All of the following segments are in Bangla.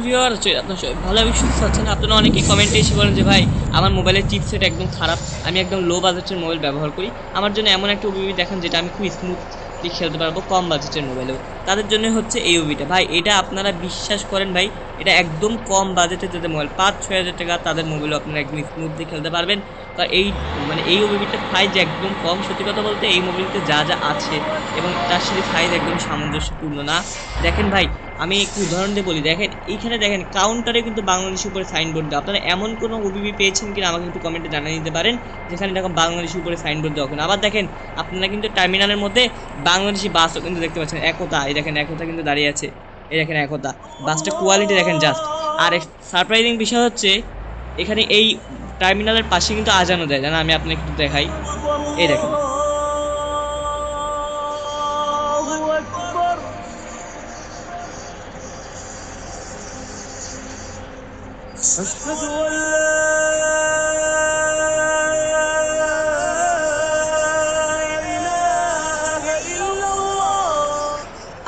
ভিউয়ার হচ্ছে আপনার ভালো আমি সুস্থ আছেন। আপনারা অনেকেই কমেন্টে এসে বলেন যে ভাই আমার মোবাইলের চিপসেট একদম খারাপ, আমি একদম লো বাজেটের মোবাইল ব্যবহার করি, আমার জন্য এমন একটা ওবিবি দেখান যেটা আমি খুব স্মুথলি খেলতে পারবো কম বাজেটের মোবাইলেও। তাদের জন্য হচ্ছে এই ওবিটা ভাই, এটা আপনারা বিশ্বাস করেন ভাই, এটা একদম কম বাজেটের যাদের মোবাইল 5-6 হাজার টাকা তাদের মোবাইলও আপনারা একদম স্মুথলি খেলতে পারবেন। তো এই মানে এই ওবিবিটার প্রাইস একদম কম। সত্যি কথা বলতে এই মোবাইলতে যা যা আছে এবং তার সাথে সাইজ একদম সামঞ্জস্যপূর্ণ না। দেখেন ভাই, আমি একটু উদাহরণ দিয়ে বলি, দেখেন এইখানে দেখেন কাউন্টারে কিন্তু বাংলাদেশের উপরে সাইনবোর্ড দেওয়া। আপনারা এমন কোনো ওবিবি পেয়েছেন কিনা আমাকে একটু কমেন্টে জানিয়ে দিতে পারেন যেখানে দেখুন বাংলাদেশের উপরে সাইনবোর্ড দেওয়া। এখন আবার দেখেন আপনারা কিন্তু টার্মিনালের মধ্যে বাংলাদেশি বাসও কিন্তু দেখতে পাচ্ছেন, একতা, এই দেখেন একতা কিন্তু দাঁড়িয়ে আছে, এই দেখেন একতা বাসটা কোয়ালিটি দেখেন জাস্ট। আর সারপ্রাইজিং বিষয় হচ্ছে এখানে এই টার্মিনালের পাশে কিন্তু আজানও দেয়, জানা আমি আপনাকে একটু দেখাই, এই দেখেন। أشهد أن لا إله إلا الله।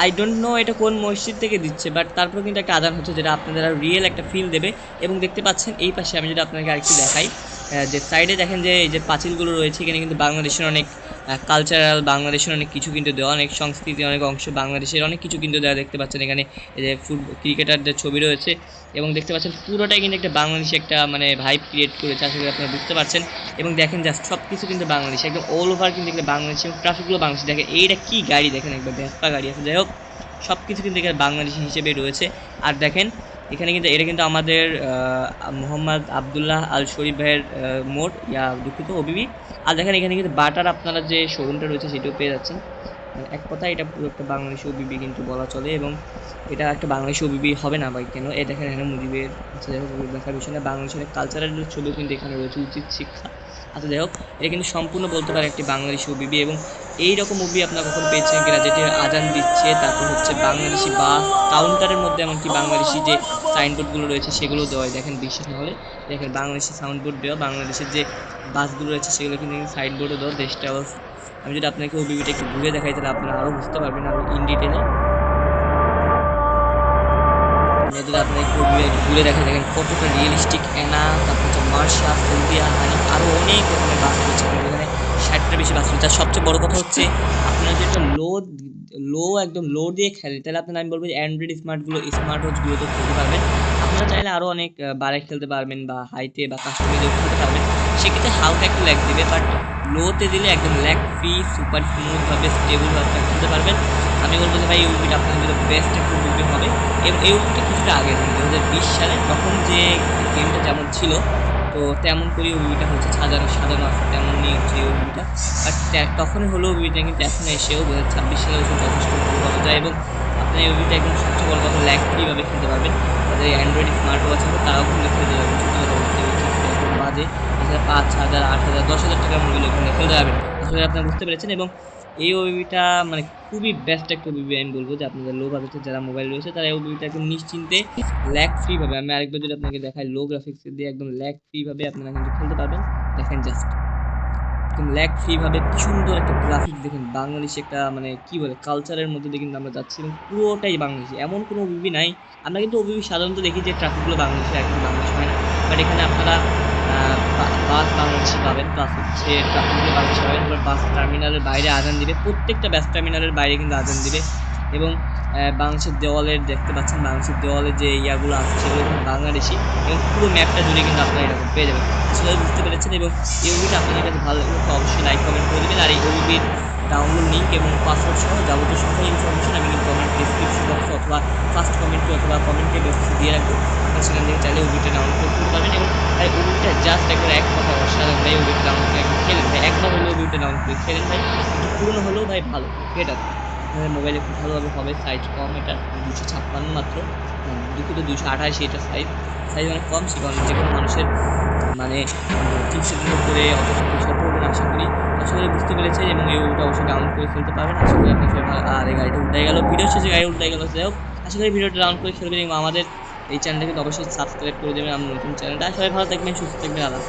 আই ডোন্ট নো এটা কোন মসজিদ থেকে দিচ্ছে, বাট তারপর কিন্তু একটা আজান হচ্ছে যেটা আপনাদের রিয়েল একটা ফিল দেবে। এবং দেখতে পাচ্ছেন এই পাশে আমি যদি আপনাকে আরেকটু দেখাই, যে সাইডে দেখেন যে এই যে পাঁচিলগুলো রয়েছে, এখানে কিন্তু বাংলাদেশের অনেক কালচারাল, বাংলাদেশের অনেক কিছু কিন্তু দেওয়া, অনেক সংস্কৃতি, অনেক অংশ বাংলাদেশের অনেক কিছু কিন্তু দেওয়া দেখতে পাচ্ছেন এখানে। এই যে ফুটবল ক্রিকেটারদের ছবি রয়েছে এবং দেখতে পাচ্ছেন পুরোটাই কিন্তু একটা বাংলাদেশি একটা মানে ভাইব ক্রিয়েট করেছে, আশা করি আপনারা বুঝতে পারছেন। এবং দেখেন জাস্ট সব কিছু কিন্তু বাংলাদেশি, একদম অল ওভার কিন্তু এখানে বাংলাদেশি এবং ট্রাফিকগুলো বাংলাদেশি। দেখেন এইটা কি গাড়ি, দেখেন একবার ভেসপা গাড়ি আছে, যাই হোক সব কিছু কিন্তু এখানে বাংলাদেশি হিসেবে রয়েছে। আর দেখেন এখানে কিন্তু এটা কিন্তু আমাদের মোহাম্মদ আবদুল্লাহ আল শরীফ ভাইয়ের মোড়, ইয়া দুঃখিত ওবিবি। আর দেখেন এখানে কিন্তু বাটার আপনারা যে শোরুমটা রয়েছে সেটাও পেয়ে যাচ্ছেন। মানে এক কথায় এটা পুরো একটা বাংলাদেশি ওবিবি কিন্তু বলা চলে। এবং এটা একটা বাংলাদেশি ওবিবি হবে না ভাই কেন, এ দেখেন এখানে মুজিবের, আচ্ছা যাই হোক দেখার বিষয় না, বাংলাদেশের কালচারাল ছবিও কিন্তু এখানে রয়েছে, উচিত শিক্ষা। আচ্ছা যাই হোক, এটা কিন্তু সম্পূর্ণ বলতে পারে একটি বাংলাদেশি ওবিবি। এবং এই রকম মুভি আপনারা কখন পেয়েছেন কিনা, যেটি আজান দিচ্ছে, তারপর হচ্ছে বাংলাদেশি বাস, কাউন্টারের মধ্যে এমনকি বাংলাদেশি যে সাইনবোর্ডগুলো রয়েছে সেগুলো দেওয়া হয়। দেখেন বিশ্বাস না হলে দেখেন বাংলাদেশি সাউন্ডবোর্ড দেওয়া, বাংলাদেশের যে বাসগুলো রয়েছে সেগুলো কিন্তু সাইনবোর্ডও দেওয়া, দেশটাও। আমি যদি আপনাকে ওবিবিটা একটু ঘুরে দেখাই তাহলে আপনারা আরও বুঝতে পারবেন আরও ইন ডিটেলে। আমি যদি আপনাকে একটু ঘুরে দেখা, দেখেন কতটা রিয়েলিস্টিক এনা, তারপর হচ্ছে মার্শা, ফুলবিয়া, হানি, আরও অনেক রকমের বাস রয়েছে এখানে, 60টার বেশি বাস রয়েছে। আর সবচেয়ে বড় কথা হচ্ছে আপনারা যদি একটা লো একদম লো দিয়ে খেলে তাহলে আপনারা, আমি বলবো যে অ্যান্ড্রয়েড স্মার্ট ওয়াচগুলো তো খেলতে পারবেন। আপনারা চাইলে আরও অনেক বাড়ায় খেলতে পারবেন বা হাইতে বা কাস্টমাইজেও খেলতে পারবেন, সেক্ষেত্রে হালকা একটু ল্যাগ দিবে, বাট লোতে দিলে একদম ল্যাগ ফ্রি সুপার স্মুথভাবে স্টেবলভাবে খেলতে পারবেন। আমি বলবো যে ভাই এই মুভিটা আপনাদের জন্য বেস্ট একটা মুভি হবে। এবং এই মুভিটা কিছুটা আগে 2020 সালে, তখন যে গেমটা যেমন ছিল তো তেমন করেই মুভিটা হচ্ছে সাজানো সাজানো আছে, তেমনই হচ্ছে এই মুভিটা। বাট তখনই হলেও মুভিটা কিন্তু এখন এসেও 2026 সালে এসে যথেষ্ট ভালো বলা যায়। এবং আপনার এই মুভিটা একদম সবচেয়ে বড় কথা ল্যাগ ফ্রিভাবে খেলতে পারবেন। তাদের অ্যান্ড্রয়েড স্মার্ট ওয়াচ আছে তারাও কিন্তু খেলতে পারবেন, সত্যি কথা বলতে এখন বাজে এছাড়া 5,000, 8,000, 10,000 টাকার মুভি ওখানে খেলতে পারবেন। আসলে আপনারা বুঝতে পেরেছেন। এবং এই ওবিবিটা মানে খুবই বেস্ট একটা ওবিবি, আমি বলবো যে আপনাদের লো বাজেটের যারা মোবাইল রয়েছে তারা এই ওবিবিটা একদম নিশ্চিন্তে ল্যাগ ফ্রি ভাবে, আমি আরেকবার যদি আপনাকে দেখাই, লো গ্রাফিক্স দিয়ে একদম ল্যাগ ফ্রি ভাবে আপনারা কিন্তু খেলতে পারবেন। দেখেন জাস্ট একদম ল্যাগ ফ্রি ভাবে কি সুন্দর একটা গ্রাফিক্স, দেখেন বাংলাদেশি একটা মানে কি বলে কালচারের মধ্যে দিয়ে কিন্তু আমরা যাচ্ছি এবং পুরোটাই বাংলাদেশি, এমন কোনো ওবিবি নাই। আমরা কিন্তু ওবিবি সাধারণত দেখি যে ট্রাফিকগুলো বাংলাদেশে, একদম বাংলাদেশ হয় না, বাট এখানে আপনারা বাস বাংলাদেশি পাবেন, প্লাস হচ্ছে ট্রাফিকগুলো বাংলাদেশি পাবেন। এবার বাস টার্মিনালের বাইরে আজান দিবে, প্রত্যেকটা বাস টার্মিনালের বাইরে কিন্তু আজান দিবে। এবং বাংলাদেশের দেওয়ালের দেখতে পাচ্ছেন, বাংলাদেশের দেওয়ালে যে ইয়াগুলো আছে সেগুলো কিন্তু বাংলাদেশি। এবং পুরো ম্যাপটা জুড়ে কিন্তু আপনারা এরকম পেয়ে যাবেন, আসলে বুঝতে পেরেছেন। এবং এই মুভিটা আপনাদের কাছে ভালো লাগলে তো অবশ্যই লাইক কমেন্ট করে দেবেন। আর এই মুভির ডাউনলোড লিঙ্ক এবং পাসওয়ার্ড সহ যাবতীয় সকল ইনফরমেশন আমি কিন্তু কমেন্ট ডিসক্রিপশন বক্সে অথবা ফার্স্ট কমেন্টে অথবা কমেন্টে বক্সে দিয়ে রাখবো। আপনারা সেখান থেকে চাইলে মুভিটা ডাউনলোড করতে পারবেন। এবং ভাই মুভিটা জাস্ট একবার এক কথা অসাধারণ ভাই, মুভিটা ডাউনলোড করে একবার খেলেন ভাই, একবার হলেও মুভিটা ডাউনলোড করে খেলেন ভাই, একটু পুরনো হলেও ভাই ভালো বেটার, আপনাদের মোবাইলে খুব ভালোভাবে হবে। সাইজ কম, এটা 256 মাত্র, দুঃখিত 228 এটা সাইজ, সাইজ অনেক কম, সে কারণে যে কোনো মানুষের মানে 3 সেকেন্ডের উপরে অতটা পয়সা পড়বে না আশা করি। আশা করি বুঝতে পেরেছেন। এবং এই ওটা অবশ্যই ডাউনলোড করে ফেলতে পারবেন, আশা করি আপনার সবাই ভালো। আর এই গাড়িটা উল্টে গেল, ভিডিও শেষে গাড়ি উল্টে গেল, যাই হোক আশা করি ভিডিওটা ডাউনলোড করে ফেলবেন এবং আমাদের এই চ্যানেলটাকে অবশ্যই সাবস্ক্রাইব করে দেবেন, আমার নতুন চ্যানেলটা। সবাই ভালো থাকবেন, সুস্থ থাকবেন, আল্লাহ।